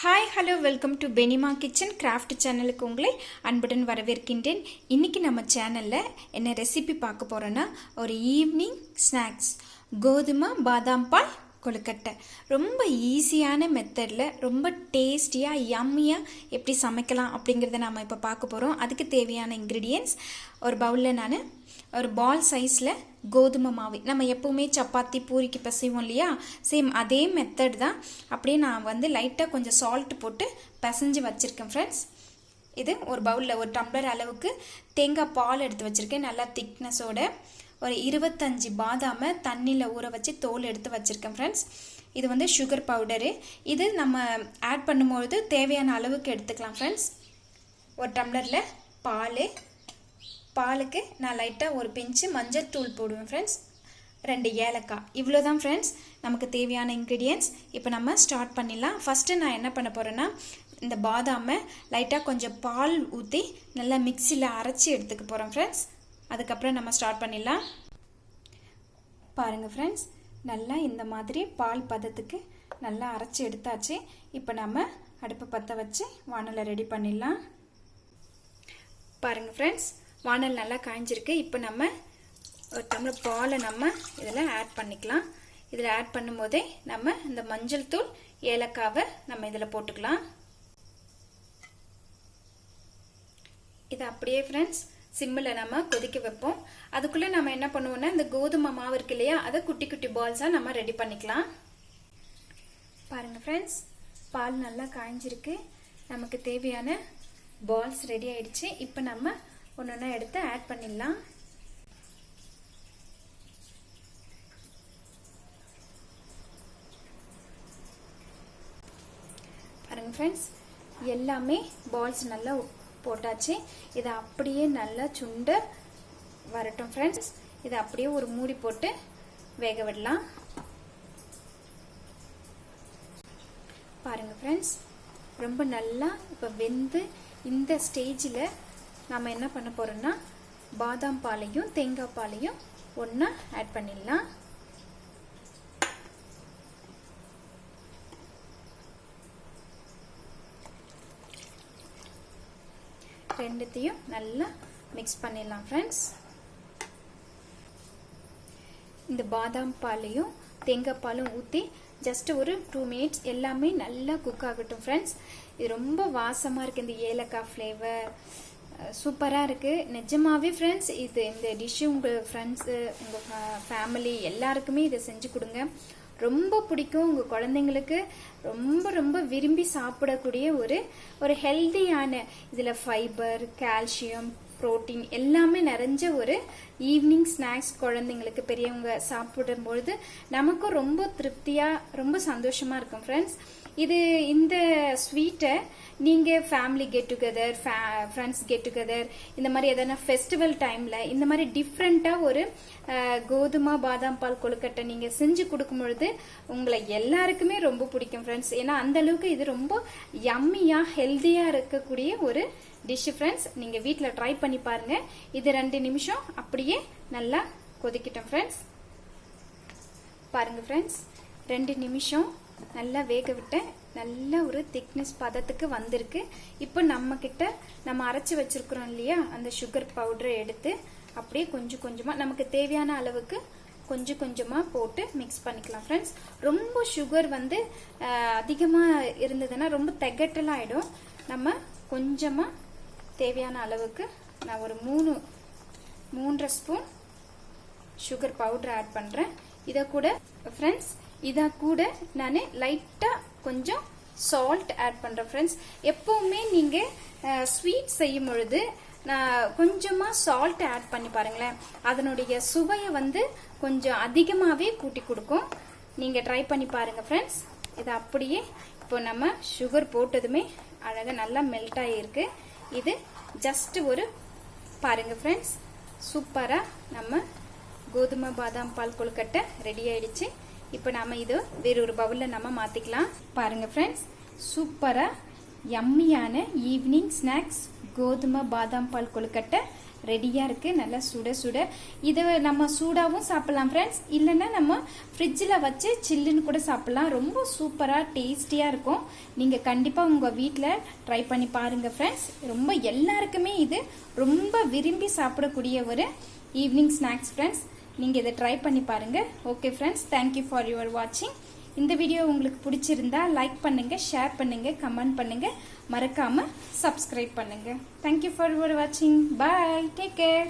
Hi hello welcome to Benima kitchen craft சேனலுக்கு உங்களை அன்புடன் வரவேற்கின்றேன். இன்றைக்கி நம்ம சேனலில் என்ன ரெசிபி பார்க்க போகிறோன்னா ஒரு ஈவினிங் ஸ்நாக்ஸ் கோதுமை பாதாம் பால் கொழுக்கட்டை. ரொம்ப ஈஸியான மெத்தடில் ரொம்ப டேஸ்டியாக யம்மியாக எப்படி சமைக்கலாம் அப்படிங்கிறத நாம் இப்போ பார்க்க போகிறோம். அதுக்கு தேவையான இன்க்ரீடியன்ட்ஸ் ஒரு பவுலில் நான் ஒரு பால் சைஸில் கோதுமை மாவு, நம்ம எப்போவுமே சப்பாத்தி பூரிக்கு பிசைவோம் இல்லையா, சேம் அதே மெத்தட் தான். அப்படியே நான் லைட்டாக கொஞ்சம் சால்ட் போட்டு பிசைஞ்சு வச்சுருக்கேன் ஃப்ரெண்ட்ஸ். இது ஒரு பவுலில் ஒரு டம்ளர் அளவுக்கு தேங்காய் பால் எடுத்து வச்சுருக்கேன், நல்லா திக்னஸோட. ஒரு 25 பாதாமை தண்ணியில் ஊற வச்சு தோல் எடுத்து வச்சுருக்கேன் ஃப்ரெண்ட்ஸ். இது சுகர் பவுடரு. இது நம்ம ஆட் பண்ணும்பொழுது தேவையான அளவுக்கு எடுத்துக்கலாம் ஃப்ரெண்ட்ஸ். ஒரு டம்ளரில் பாலுக்கு நான் லைட்டாக ஒரு பிஞ்சு மஞ்சள் தூள் போடுவேன் ஃப்ரெண்ட்ஸ். 2 ஏலக்காய். இவ்வளோ தான் ஃப்ரெண்ட்ஸ் நமக்கு தேவையான இன்க்ரீடியன்ட்ஸ். இப்போ நம்ம ஸ்டார்ட் பண்ணிடலாம். ஃபஸ்ட்டு நான் என்ன பண்ண போகிறேன்னா, இந்த பாதாமை லைட்டாக கொஞ்சம் பால் ஊற்றி நல்லா மிக்சியில் அரைச்சி எடுத்துக்க போகிறோம் ஃப்ரெண்ட்ஸ். அதுக்கப்புறம் நம்ம ஸ்டார்ட் பண்ணிடலாம். பாருங்கள் ஃப்ரெண்ட்ஸ், நல்லா இந்த மாதிரி பால் பதத்துக்கு நல்லா அரைச்சி எடுத்தாச்சு. இப்போ நம்ம அடுப்பு பற்ற வச்சு வானலை ரெடி பண்ணிடலாம். பாருங்கள் ஃப்ரெண்ட்ஸ், வானல் நல்லா காய்ஞ்சிருக்கு. இப்போ நம்ம ஒரு டம்ளர் பாலை நம்ம இதில் ஆட் பண்ணிக்கலாம். இதில் ஆட் பண்ணும்போதே நம்ம இந்த மஞ்சள் தூள் ஏலக்காவை நம்ம இதில் போட்டுக்கலாம். இது அப்படியே ஃப்ரெண்ட்ஸ் சிம்மில் நம்ம கொதிக்க வைப்போம். அதுக்குள்ளே நம்ம என்ன பண்ணுவோம்னா, இந்த கோதுமை மாவு இருக்கு இல்லையா, அதை குட்டி குட்டி பால்ஸாக நம்ம ரெடி பண்ணிக்கலாம். பாருங்கள் ஃப்ரெண்ட்ஸ், பால் நல்லா காய்ஞ்சிருக்கு. நமக்கு தேவையான பால்ஸ் ரெடி ஆயிடுச்சு. இப்போ நம்ம ஒன்று எடுத்து ஆட் பண்ணிடலாம். பாருங்க ஃப்ரெண்ட்ஸ், எல்லாமே பால்ஸ் நல்லா போட்டாச்சு. இதை அப்படியே நல்லா சுண்ட வரட்டும் ஃப்ரெண்ட்ஸ். இதை அப்படியே ஒரு மூடி போட்டு வேக விடலாம். பாருங்க ஃப்ரெண்ட்ஸ், ரொம்ப நல்லா இப்போ வெந்து இந்த ஸ்டேஜில் நம்ம என்ன பண்ண போறோம்னா, பாதாம் பாலையும் தேங்காய் பாலையும் ஒன்றா ஆட் பண்ணிடலாம். ரெண்டுத்தையும் நல்லா மிக்ஸ் பண்ணிடலாம் ஃப்ரெண்ட்ஸ். இந்த பாதாம் பாலையும் தேங்காய் பாலும் ஊற்றி ஜஸ்ட் ஒரு 2 மினிட்ஸ் எல்லாமே நல்லா குக் ஆகட்டும் ஃப்ரெண்ட்ஸ். இது ரொம்ப வாசமாக இருக்குது. இந்த ஏலக்காய் ஃப்ளேவர் சூப்பராக இருக்குது நிஜமாவே ஃப்ரெண்ட்ஸ். இந்த டிஷ்ஷு உங்கள் ஃப்ரெண்ட்ஸு உங்கள் ஃபேமிலி எல்லாருக்குமே இதை செஞ்சு கொடுங்க. ரொம்ப பிடிக்கும். உங்கள் குழந்தைங்களுக்கு ரொம்ப ரொம்ப விரும்பி சாப்பிடக்கூடிய ஒரு ஹெல்தியான, இதில் ஃபைபர், கால்சியம், புரோட்டீன் எல்லாமே நிறைஞ்ச ஒரு ஈவினிங் ஸ்நாக்ஸ். குழந்தைங்களுக்கு பெரியவங்க சாப்பிடும்பொழுது நமக்கும் ரொம்ப திருப்தியாக ரொம்ப சந்தோஷமாக இருக்கும் ஃப்ரெண்ட்ஸ். இந்த ஸ்வீட்டை நீங்கள் family get together, friends get together, இந்த மாதிரி எதனா ஃபெஸ்டிவல் டைமில் இந்த மாதிரி டிஃப்ரெண்ட்டாக ஒரு கோதுமை பாதாம் பால் கொழுக்கட்டை நீங்கள் செஞ்சு கொடுக்கும் பொழுது உங்களை எல்லாருக்குமே ரொம்ப பிடிக்கும் ஃப்ரெண்ட்ஸ். ஏன்னா அந்தளவுக்கு இது ரொம்ப யம்மியாக ஹெல்த்தியாக இருக்கக்கூடிய ஒரு டிஷ் ஃப்ரெண்ட்ஸ். நீங்கள் வீட்டில் ட்ரை பண்ணி பாருங்கள். இது 2 நிமிஷம் அப்படியே நல்லா கொதிக்கிட்டோம் ஃப்ரெண்ட்ஸ். பாருங்கள் ஃப்ரெண்ட்ஸ், 2 நிமிஷம் நல்லா வேக விட்டேன். நல்ல ஒரு திக்னஸ் பதத்துக்கு வந்திருக்கு. இப்போ நம்ம அரைச்சி வச்சிருக்கிறோம் இல்லையா, அந்த சுகர் பவுடரை எடுத்து அப்படியே கொஞ்சம் கொஞ்சமாக நமக்கு தேவையான அளவுக்கு கொஞ்சம் கொஞ்சமாக போட்டு மிக்ஸ் பண்ணிக்கலாம் ஃப்ரெண்ட்ஸ். ரொம்ப சுகர் அதிகமாக இருந்ததுன்னா ரொம்ப திகட்டலாம் ஆகிடும். நம்ம கொஞ்சமாக தேவையான அளவுக்கு நான் ஒரு 3.5 ஸ்பூன் சுகர் பவுடர் ஆட் பண்ணுறேன். இதை கூட ஃப்ரெண்ட்ஸ் நான் லைட்டாக கொஞ்சம் சால்ட் ஆட் பண்ணுறேன் ஃப்ரெண்ட்ஸ். எப்போவுமே நீங்கள் ஸ்வீட் செய்யும் பொழுது நான் கொஞ்சமாக சால்ட் ஆட் பண்ணி பாருங்களேன், அதனுடைய சுவையை கொஞ்சம் அதிகமாகவே கூட்டி கொடுக்கும். நீங்கள் ட்ரை பண்ணி பாருங்கள் ஃப்ரெண்ட்ஸ். இதை அப்படியே இப்போ நம்ம சுகர் போட்டதுமே அழகாக நல்லா மெல்ட் ஆகியிருக்கு. இது ஜஸ்ட் பாருங்கள் ஃப்ரெண்ட்ஸ், சூப்பராக நம்ம கோதுமை பாதாம் பால் கொழுக்கட்டை ரெடி ஆயிடுச்சு. இப்போ நம்ம இது வேறொரு பவுலில் நம்ம மாற்றிக்கலாம். பாருங்கள் ஃப்ரெண்ட்ஸ், சூப்பராக யம்மியான ஈவினிங் ஸ்நாக்ஸ் கோதுமை பாதாம் பால் கொழுக்கட்டை ரெடியாக இருக்குது. நல்லா சுட சுட இதை நம்ம சூடாகவும் சாப்பிட்லாம் ஃப்ரெண்ட்ஸ். இல்லைன்னா நம்ம ஃப்ரிட்ஜில் வச்சு சில்லுன்னு கூட சாப்பிட்லாம். ரொம்ப சூப்பராக டேஸ்டியாக இருக்கும். நீங்கள் கண்டிப்பாக உங்கள் வீட்டில் ட்ரை பண்ணி பாருங்கள் ஃப்ரெண்ட்ஸ். ரொம்ப எல்லாருக்குமே இது ரொம்ப விரும்பி சாப்பிடக்கூடிய ஒரு ஈவினிங் ஸ்நாக்ஸ் ஃப்ரெண்ட்ஸ். நீங்கள் இதை ட்ரை பண்ணி பாருங்கள். Okay friends, thank you for your வாட்சிங். இந்த வீடியோ உங்களுக்கு பிடிச்சிருந்தா லைக் பண்ணுங்கள், ஷேர் பண்ணுங்கள், கமெண்ட் பண்ணுங்கள், மறக்காமல் சப்ஸ்கிரைப் பண்ணுங்கள். தேங்க்யூ ஃபார் யுவர் வாட்சிங். பாய், டேக் கேர்.